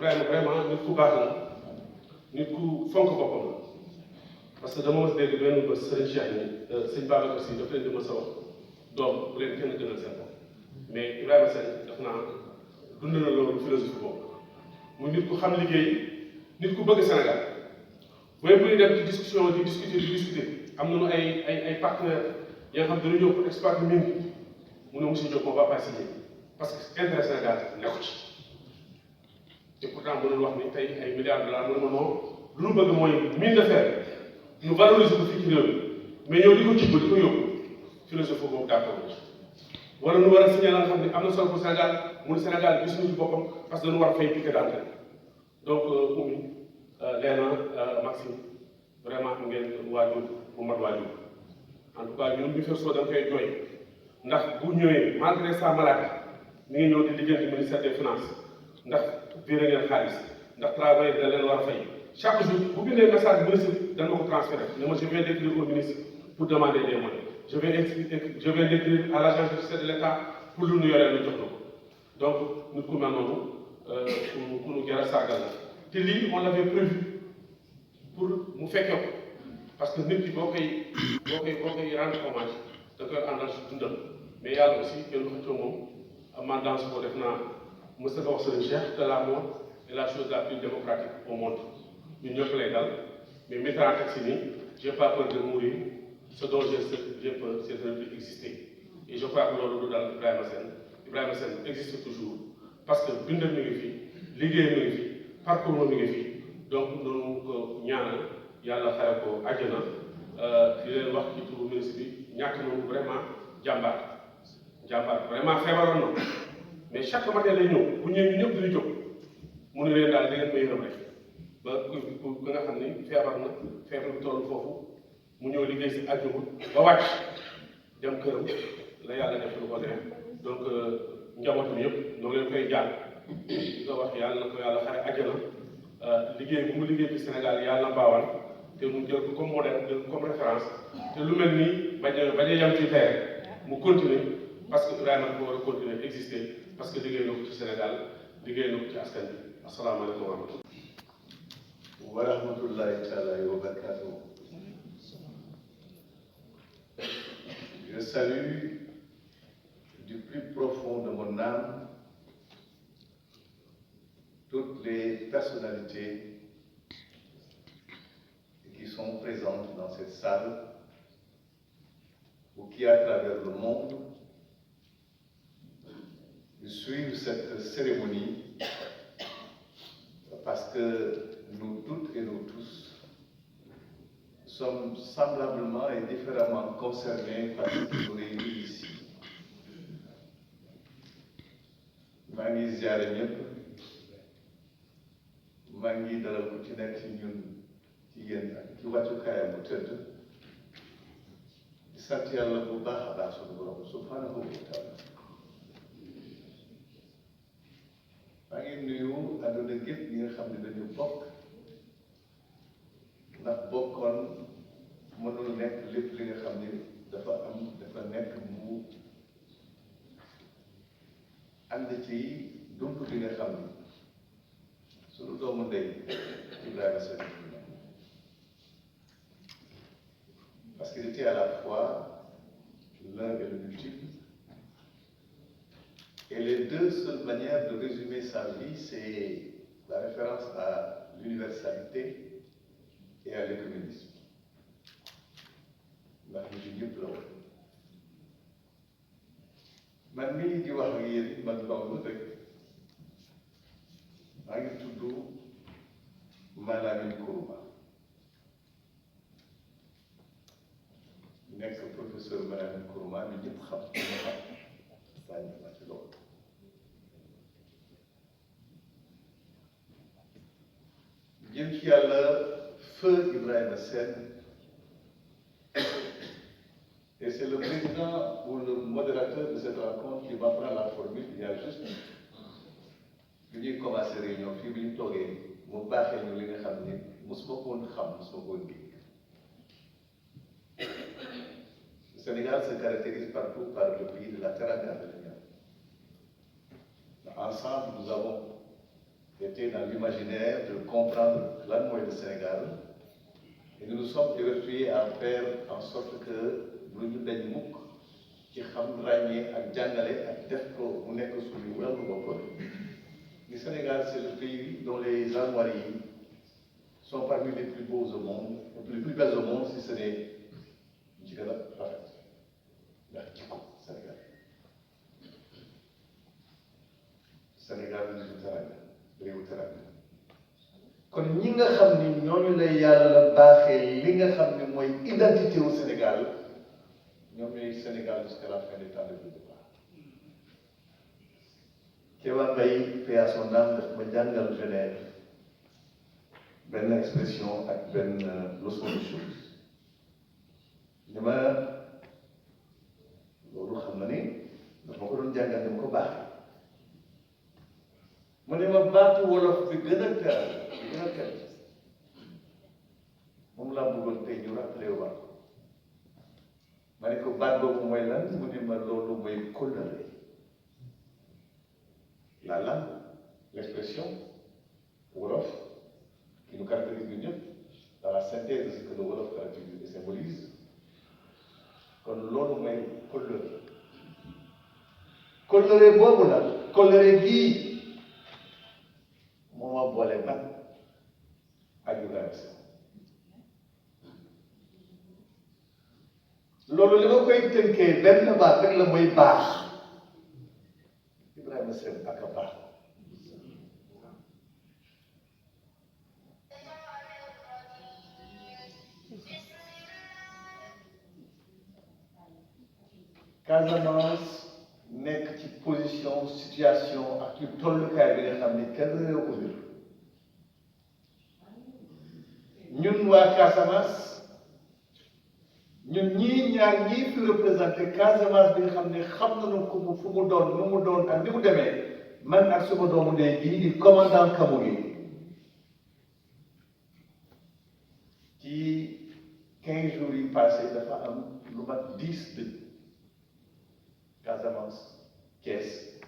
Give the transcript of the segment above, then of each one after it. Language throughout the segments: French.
Ibrahima vraiment nit ku baax la nit ku fonk boppam la parce que dama mos dégg benn bés sëriñ Cheikh ni sëñ Babacar Sy daf leen di mës a wax doom bu leen kenn gënal seen bopp mais Ibrahima Sène daf naa dund na loolu philosophie boobu muy nit ku xam liggéey nit ku bëgg Sénégal mooy bu ñu dem ci discussion di discuter am nañu ay partenaires yoo xam ne dañu ñëw pour exploiter mine bi mu ne monsieur Diop on va pas signer parce que intérêt Sénégal nekku ci te pourtant mënul wax ni tey ay milliards de dollars mu ne ma non lu ñu bëgg mooy mine de fer ñu valoriser ko fii ci réew mi mais ñëw di ko cibb di ko yóbbu philosophie boobu d'accord wala nu war a signer la nga xam ne am na solo pour Sénégal mu ne Sénégal gisuñu ci boppam parce que dañu war a fay piquet d'entrée donc Oumy Léna Maxime vraiment am ngeen waajur bu mat waajur en tout cas ñun bi fekk soo dañ koy jooy ndax bu ñëwee malgré sa maladie mi ngi ñëw di liggéey ministère des finances ndax viré ngeen xaalis ndax travail da leen war a fay chaque jour bu bindee message ministre dañ ma ko transféré ne ma je viens d'écrire au ministre pour demander des moyens je vais l'écrire à l'agence judiciaire de l'État pour lu nu yoree lu jox na ko donc nit ku mel noonu ku nu gën a saagal la te lii on l'avait prévu pour mu fekkee ko parce que nit ki boo koy rendre hommage da koy àndal si dundal mais yàlla aussi kenn du xëccoo moom mandance ko def naa mos nga wax sëriñ Cheikh que la mort est la chose la plus démocratique au monde ñun ñëpp lay dal mais Mitterrand teg si nii j'ai pas peur de mourir ce dont j'ai peur c'est de ne plus exister et je crois que loolu du dal Ibrahima Sène existe toujours parce que bindal mi ngi fi liggéey mi ngi fi parcours mi ngi fi donc noonu ko ñaanal yàlla xare ko àjjana di leen wax ci turu ministre bi ñàkk nañu vraiment jàmbaar vraiment feebaroon na mais chaque matin lay ñëw bu ñëwee ñu ñëpp dañuy jóg mu ne leen daal di ngeen may yërëm rek ba nga xam ni feebar bi toll foofu mu ñëw liggéey si àjjuma ba wàcc dem këram la yàlla def lu ko neex donc njabootam yëpp ñoo leen koy jàll di ko wax yàlla na ko yàlla xare àjjana liggéey bu mu liggéey ci Sénégal yàlla na baawal te mu jël ko comme modèle jël ko comme référence te lu mel nii bañ a yem ci tey mu continuer parce que Ibrahima dafa war a continuer exister parce que liggéey na ko ci Sénégal liggéey na ko ci askan bi asalaamaaleykum wa rahmatulah. wa rahmatullahi taala wa barakatuh. Je salue du plus profond de mon âme toutes les personnalités qui sont présentes dans cette salle ou qui, à travers le monde, suivent cette cérémonie parce que nous toutes et nous tous sommes semblablement et différemment concernés par ce qui nous réunit ici. maa ngi ziare ñëpp maa ngi dalal ku ci nekk ci ñun ci yéen ak ci wàccukaayam bu tëdd di sant yàlla bu baax a baax suñu borom subhanahu wa taala. maa ngi nuyu àdduna gépp ñi nga xam ne dañu bokk ndax bokkoon mënul nekk lépp li nga xam ne dafa nekk mu ànd ci dund bi nga xam ne suñu doomu ndey Ibrahima Sène parce qu'il était à la fois l'un et le multiple. Et les deux seules manières de résumer sa vie, c'est la référence à l'universalité et à l'écuménisme. ndax ñu ci ñëpp la woon man mii di wax ak yéen man loolu rek maa ngi tudd Malamine Kourouma nekk professeur Malamine Kourouma bi ñëpp xam sànni ma ci loolu. jëm ci yàlla feu Ibrahima Sène. Et c'est le président ou le modérateur de cette rencontre qui m'apprend la formule il y a juste bi ñuy commencé réunion fii bi ñu toogee mu baaxee ñu li nga xam ni mosuma ko woon xam mosuma ko woon dégg. Le Sénégal se caractérise partout par le pays de la teranga de l'Union. Ensemble, nous avons était dans l'imaginaire de comprendre lan mooy le Sénégal et nous nous sommes évertués à faire en sorte que lu ñu dañ mukk ci xam ràññee ak jàngale ak def ko mu nekk suñu wàllu bopp. Le Sénégal, c'est le pays dont les armoiries sont parmi les plus beaux au monde, les plus belles au monde, si ce n'est ci gën a rafet ndax jikko Sénégal. Sénégal réewu teranga réewu teranga kon ñi nga xam ni ñooñu lay yàlla baaxee li nga xam ne mooy identité au Sénégal ñoom ñooy Sénégal jusqu'à la fin des temps de vie. Kéba Mbaye paix à son âme daf ma jàngal Genève benn expression ak benn leçon de chose ni ma loolu xam na ni daf ma ko doon jàngal ni ma ko baaxee mu ne ma baatu wolof bi gën a teral bi gën a teral moom laa bëggoon tey ñu rappelé waat ko ma ne ko baat boobu mooy lan mu ne ma loolu mooy kóllëre. La langue, l'expression, Wolof, qui nous caractérise du mieux, dans la synthèse de ce que le Wolof caractérise et symbolise, kon loolu mooy kóllëre. Kóllëre boobu la kóllëre gii moo ma boole man ak Ibrahima Sène. loolu li ma koy tënkee benn baat rek la mooy baax. Ibrahima Sène ak a baax. Casamance nekk ci position situation ak ci tollukaay bi nga xam ni kenn réew ko biir ñun waa Casamance ñun ñii ñaar ñii fi représenté Casamance bi nga xam ne xam nañu ko fu mu doon nu mu doon ak ni mu demee man ak suma doomu ndey bii di commandant Kamogi ci 15 jours yi passé dafa am lu mat 10 dëkk Casamance Thiès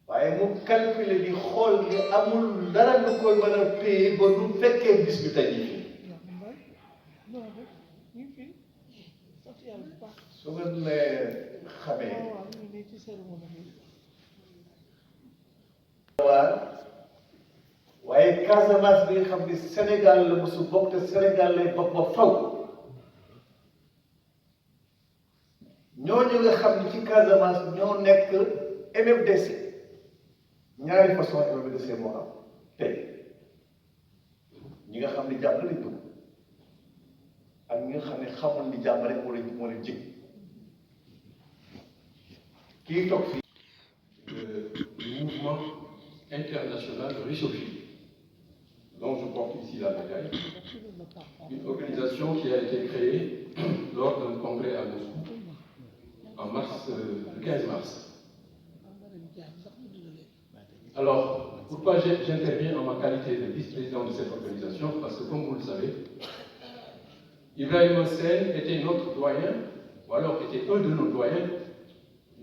waaye mu calculé di xool ni amul dara lu koy mën a paye ba nu fekkee bis bi tey jii su ngeen xamee waaye Casamance bi nga xam ni Sénégal la mosu bokk te Sénégal lay bokk ba faw ñooñu nga xam ni ci Casamance ñoo nekk MFDC ñaari façon MFDC moo am tey ñi nga xam ni jàmm lañ bëgg ak ñi nga xam ne xamul ni jàmm rek moo leen jig kii toog fii. Le mouvement international de Richophi, dont je porte ici la médaille, une organisation qui a été créée lors d'un congrès à Moscou en mars, le 15 mars. Alors, pourquoi j'interviens en ma qualité de vice-président de cette organisation? Parce que, comme vous le savez, Ibrahima Sène était notre doyen, ou alors était un de nos doyens,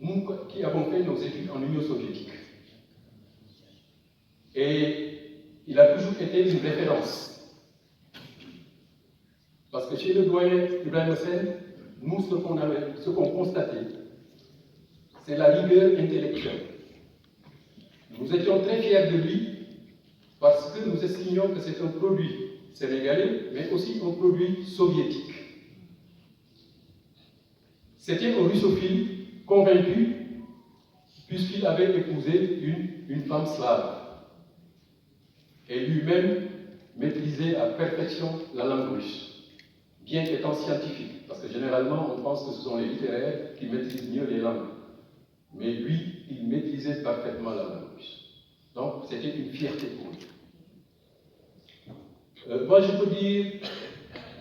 nous qui avons fait nos études en Union soviétique. Et il a toujours été une référence. Parce que chez le doyen Ibrahima Sène, nous, ce qu'on constatait, c'est la rigueur intellectuelle. Nous étions très fiers de lui parce que nous estimions que c'est un produit sénégalais, mais aussi un produit soviétique. C'était un russophile convaincu, puisqu'il avait épousé une femme slave. Et lui-même maîtrisait à perfection la langue russe, bien qu'étant scientifique, parce que généralement on pense que ce sont les littéraires qui maîtrisent mieux les langues. Mais lui, il maîtrisait parfaitement la langue russe. Donc c'était une fierté pour lui. Moi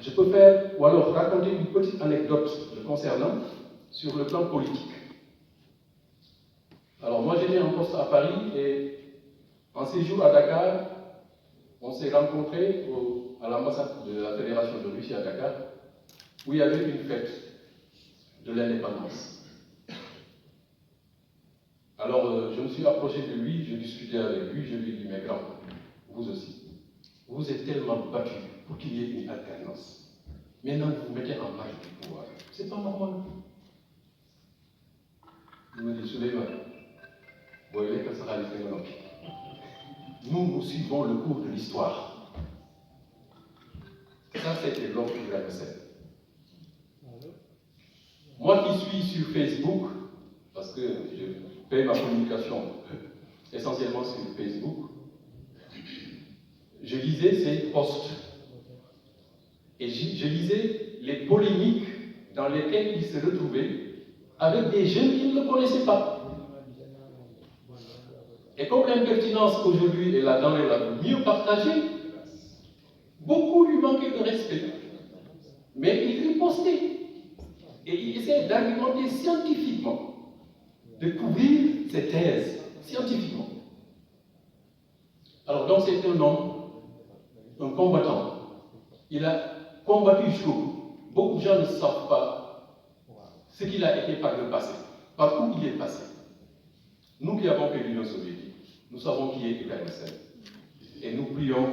je peux faire, ou alors raconter une petite anecdote le concernant sur le plan politique. Alors moi j'étais en poste à Paris et en séjour à Dakar, on s'est rencontrés à l'ambassade de la Fédération de Russie à Dakar, où il y avait une fête de l'indépendance. Alors, je me suis approché de lui, je discutais avec lui, je lui ai dit, mais grand, vous aussi, vous êtes tellement battu pour qu'il y ait une alternance. Maintenant, vous vous mettez en marge du pouvoir. C'est pas normal. Il me dit, Souleymane, vous voyez que ça va aller nous suivons le cours de l'histoire. Ça, c'était l'homme Ibrahima Sène. Moi qui suis sur Facebook, parce que je fais ma communication essentiellement sur Facebook, je lisais ses posts. Et je lisais les polémiques dans lesquelles il se retrouvait avec des jeunes qui ne le connaissaient pas. Et comme l'impertinence aujourd'hui est la denrée la mieux partagée, beaucoup lui manquaient de respect. Mais il ripostait. Et il essayait d'argumenter scientifiquement, de couvrir ses thèses scientifiquement. Alors donc c'est un homme, un combattant. Il a combattu jusqu'au bout. Beaucoup de gens ne savent pas ce qu'il a été par le passé, par où il est passé. Nous qui avons fait l'Union soviétique, nous savons qui est Ibrahima Sène. Et nous prions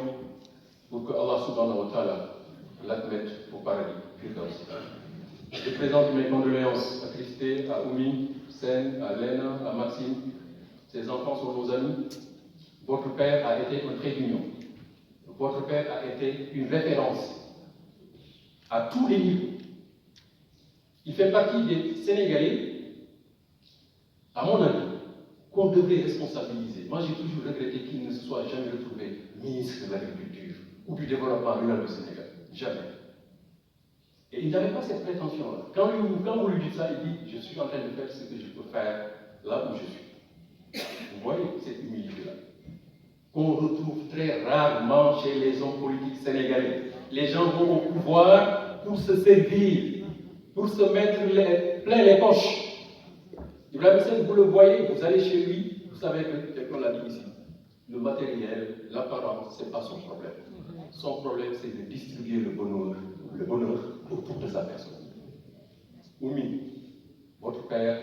pour que Allah subhanahu wa ta'ala l'admette au paradis. Je présente mes condoléances à Christé, à Oumi, Sen, à Lena, à Maxime. Ces enfants sont nos amis. Votre père a été un trait d'union. Votre père a été une référence à tous les niveaux. Il fait partie des Sénégalais, à mon avis, qu'on devrait responsabiliser. Moi, j'ai toujours regretté qu'il ne se soit jamais retrouvé ministre de l'Agriculture ou du Développement rural du Sénégal. Jamais. Et il n'avait pas cette prétention-là. Quand vous lui dites ça, il dit, je suis en train de faire ce que je peux faire là où je suis. Vous voyez cette humilité-là qu'on retrouve très rarement chez les hommes politiques sénégalais. Les gens vont au pouvoir pour se servir, pour se mettre plein les poches. Ibrahima Sène, vous le voyez, vous allez chez lui, vous savez que, tel qu'on l'a dit ici, le matériel, l'apparence, ce n'est pas son problème. Son problème, c'est de distribuer le bonheur autour de sa personne. Oumi, votre père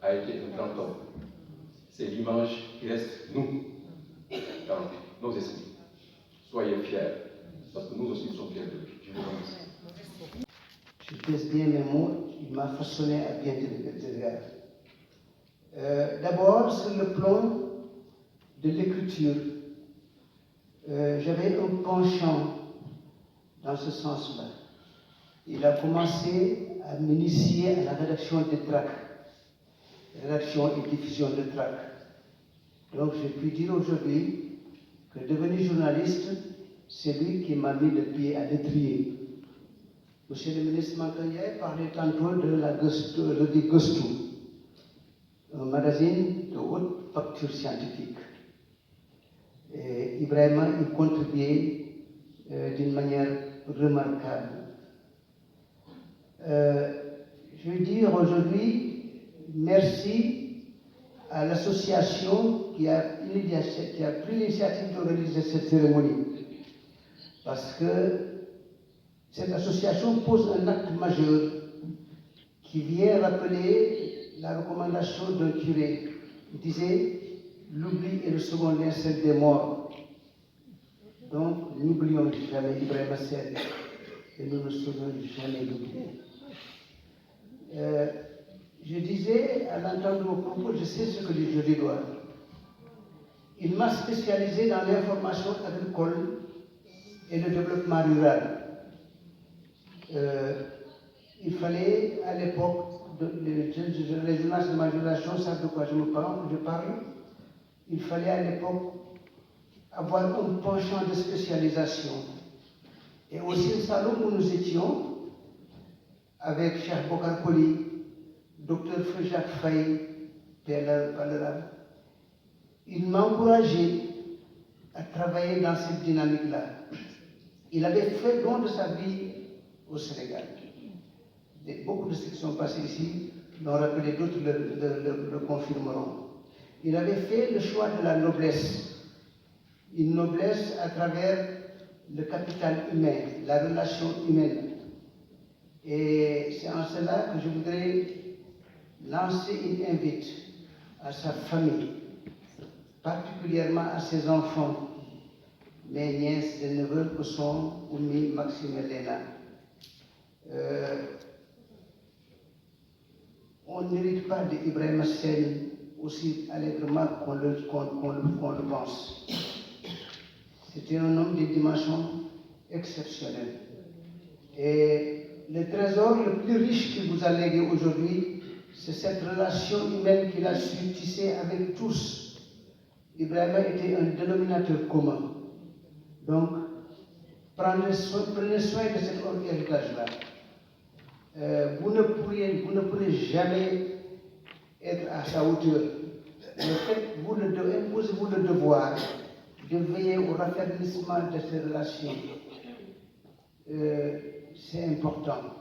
a été un grand homme. C'est l'image qui reste, nous, dans nos esprits. Soyez fiers, parce que nous aussi sommes fiers de lui. Je vous remercie. Je pèse bien mes mots, il m'a façonné à bien des égards. D'abord, sur le plan de l'écriture, j'avais un penchant dans ce sens-là. Il a commencé à m'initier à la rédaction des tracts, rédaction et diffusion de tracts. Donc je puis dire aujourd'hui que devenu journaliste, c'est lui qui m'a mis le pied à l'étrier. Monsieur le ministre Mankanyaï parlait tantôt de la Gostou, un magazine de haute facture scientifique. Et Ibrahima y contribuait d'une manière remarquable. Je veux dire aujourd'hui merci à l'association qui a pris l'initiative d'organiser cette cérémonie. Parce que cette association pose un acte majeur qui vient rappeler la recommandation d'un curé. Il disait l'oubli est le second linceul des morts. Donc, n'oublions jamais Ibrahima Sène et nous ne saurons jamais l'oublier. Je disais à l'entendre de vos propos, je sais ce que je lui dois. Il m'a spécialisé dans l'information agricole et le développement rural. Il fallait à l'époque, les journalistes de ma génération savent de quoi je parle, il fallait à l'époque avoir un penchant de spécialisation. Et aussi au salon où nous étions, avec Cheikh Bokar Koli, Dr Fréjacques Faye, Palera, il m'a encouragé à travailler dans cette dynamique-là. Il avait fait don de sa vie au Sénégal. Beaucoup de ceux qui sont passés ici l'ont rappelé, d'autres le confirmeront. Il avait fait le choix de la noblesse. Une noblesse à travers le capital humain, la relation humaine. Et c'est en cela que je voudrais lancer une invite à sa famille, particulièrement à ses enfants, mes nièces et neveux que sont Oumi, Maxime et Léna. On n'hérite pas d'Ibrahim Sen aussi allègrement qu'on le pense. C'était un homme d'une dimension exceptionnelle. Et le trésor le plus riche qu'il vous a légué aujourd'hui, c'est cette relation humaine qu'il a su tisser avec tous. Ibrahim était un dénominateur commun. Donc, prenez soin de cet héritage-là. Vous ne pourrez jamais être à sa hauteur. Mais imposez-vous le devoir de veiller au raffermissement de ces relations. C'est important.